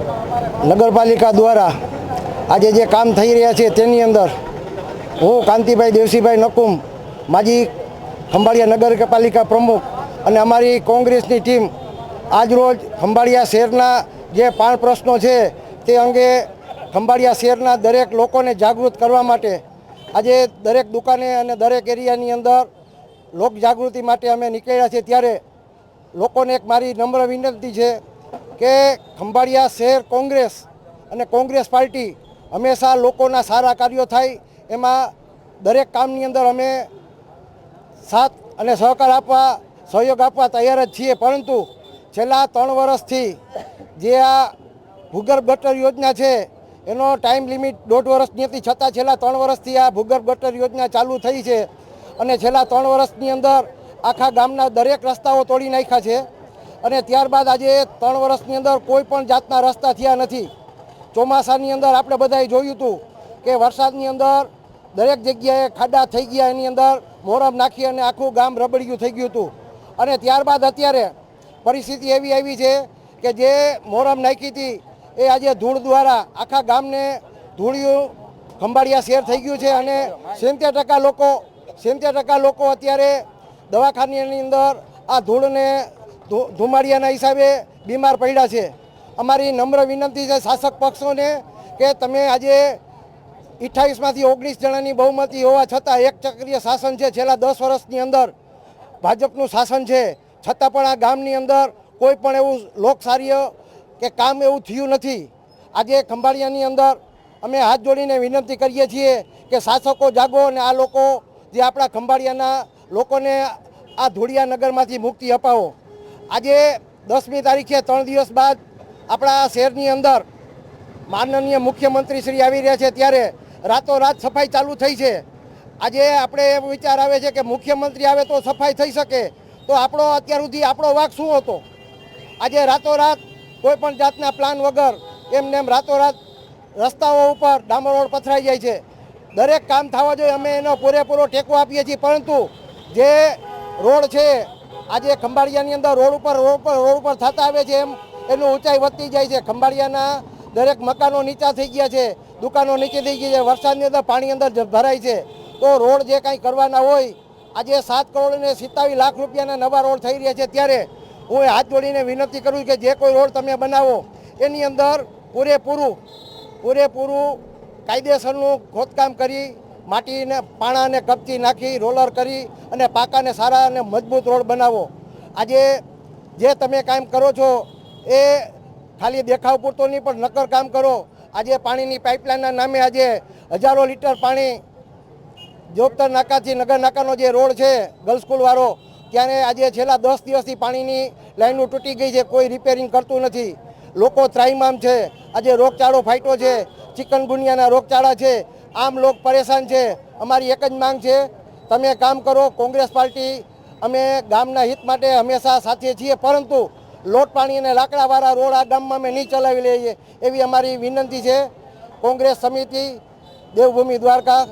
નગરપાલિકા દ્વારા આજે જે કામ થઈ રહ્યા છે તેની અંદર હું કાંતિભાઈ દેવસીભાઈ નકુમ, માજી ખંભાળિયા નગરપાલિકા પ્રમુખ અને અમારી કોંગ્રેસની ટીમ આજરોજ ખંભાળિયા શહેરના જે 5 પ્રશ્નો છે તે અંગે ખંભાળિયા શહેરના દરેક લોકોને જાગૃત કરવા માટે આજે દરેક દુકાને અને દરેક એરિયાની અંદર લોક જાગૃતિ માટે અમે નીકળ્યા છીએ। ત્યારે લોકોને એક મારી નમ્ર વિનંતી છે કે ખંભાળિયા શહેર કોંગ્રેસ અને કોંગ્રેસ પાર્ટી હંમેશા લોકોના સારા કાર્યો થાય એમાં દરેક કામની અંદર અમે સાથ અને સહકાર આપવા સહયોગ આપવા તૈયાર જ છીએ। પરંતુ છેલ્લા 3 વર્ષથી જે આ ભૂગર્ભ ગટર યોજના છે એનો ટાઈમ લિમિટ 1.5 વર્ષની હતી, છતાં છેલ્લા 3 વર્ષથી આ ભૂગર્ભ ગટર યોજના ચાલુ થઈ છે અને છેલ્લા 3 વર્ષની અંદર આખા ગામના દરેક રસ્તાઓ તોડી નાખ્યા છે અને ત્યારબાદ આજે 3 વર્ષની અંદર કોઈ પણ જાતના રસ્તા થયા નથી। ચોમાસાની અંદર આપણે બધાએ જોયું હતું કે વરસાદની અંદર દરેક જગ્યાએ ખાડા થઈ ગયા, એની અંદર મોરમ નાખી અને આખું ગામ રબડિયું થઈ ગયું હતું અને ત્યારબાદ અત્યારે પરિસ્થિતિ એવી આવી છે કે જે મોરમ નાખી હતી એ આજે ધૂળ દ્વારા આખા ગામને ધૂળિયું ખંભાળિયા શહેર થઈ ગયું છે અને 70% લોકો અત્યારે દવાખાનાની અંદર આ ધૂળને ધુમાડિયાના હિસાબે બીમાર પડ્યા છે। અમારી નમ્ર વિનંતી છે શાસક પક્ષોને કે તમે આજે 28માંથી 19 જણાની બહુમતી હોવા છતાં એક ચક્રીય શાસન છે, છેલ્લા 10 વર્ષની અંદર ભાજપનું શાસન છે, છતાં પણ આ ગામની અંદર કોઈ પણ એવું લોકસાર્ય કે કામ એવું થયું નથી। આજે ખંભાળિયાની અંદર અમે હાથ જોડીને વિનંતી કરીએ છીએ કે શાસકો જાગો અને આ લોકો જે આપણા ખંભાળિયાના લોકોને આ ધૂળિયા નગરમાંથી મુક્તિ અપાવો। આજે 10મી તારીખે 3 દિવસ બાદ આપણા શહેરની અંદર માનનીય મુખ્યમંત્રી શ્રી આવી રહ્યા છે, ત્યારે રાતોરાત સફાઈ ચાલુ થઈ છે। આજે આપણે એમ વિચાર આવે છે કે મુખ્યમંત્રી આવે તો સફાઈ થઈ શકે, તો આપણો અત્યાર સુધી આપણો વાંક શું હતો? આજે રાતોરાત કોઈ પણ જાતના પ્લાન વગર એમને એમ રાતોરાત રસ્તાઓ ઉપર ડામર રોડ પથરાઈ જાય છે। દરેક કામ થવા જોઈએ, અમે એનો પૂરેપૂરો ટેકો આપીએ છીએ, પરંતુ જે રોડ છે આજે ખંભાળિયાની અંદર રોડ ઉપર થતા આવે છે એમ એનું ઊંચાઈ વધતી જાય છે। ખંભાળિયાના દરેક મકાનો નીચા થઈ ગયા છે, દુકાનો નીચે થઈ ગઈ છે, વરસાદની અંદર પાણી અંદર ભરાય છે। તો રોડ જે કાંઈ કરવાના હોય, આજે 7 કરોડ અને 27 લાખ રૂપિયાના નવા રોડ થઈ રહ્યા છે, ત્યારે હું હાથ જોડીને વિનંતી કરું છું કે જે કોઈ રોડ તમે બનાવો એની અંદર પૂરેપૂરું કાયદેસરનું ખોદકામ કરી માટીને પાણાને કપચી નાખી રોલર કરી અને પાકાને સારા અને મજબૂત રોડ બનાવો। આજે જે તમે કામ કરો છો એ ખાલી દેખાવ પૂરતો નહીં પણ નક્કર કામ કરો। આજે પાણીની પાઇપલાઇનના નામે આજે હજારો લીટર પાણી જોગતર નાકાથી નગર નાકાનો જે રોડ છે ગર્લ્સ સ્કૂલવાળો, ત્યારે આજે છેલ્લા 10 દિવસથી પાણીની લાઈનો તૂટી ગઈ છે, કોઈ રિપેરિંગ કરતું નથી। લોકો ત્રાહિમામ છે, આજે રોગચાળો ફાટ્યો છે, ચિકનગુનિયાના રોગચાળા છે, આમ લોક પરેશાન છે। અમારી એક જ માંગ છે, તમે કામ કરો। કોંગ્રેસ પાર્ટી અમે ગામના હિત માટે હંમેશા સાથે છીએ, પરંતુ લોટ પાણી અને લાકડાવાળા રોડ આ ગામમાં અમે નહીં ચલાવી લઈએ એવી અમારી વિનંતી છે। કોંગ્રેસ સમિતિ દેવભૂમિ દ્વારકા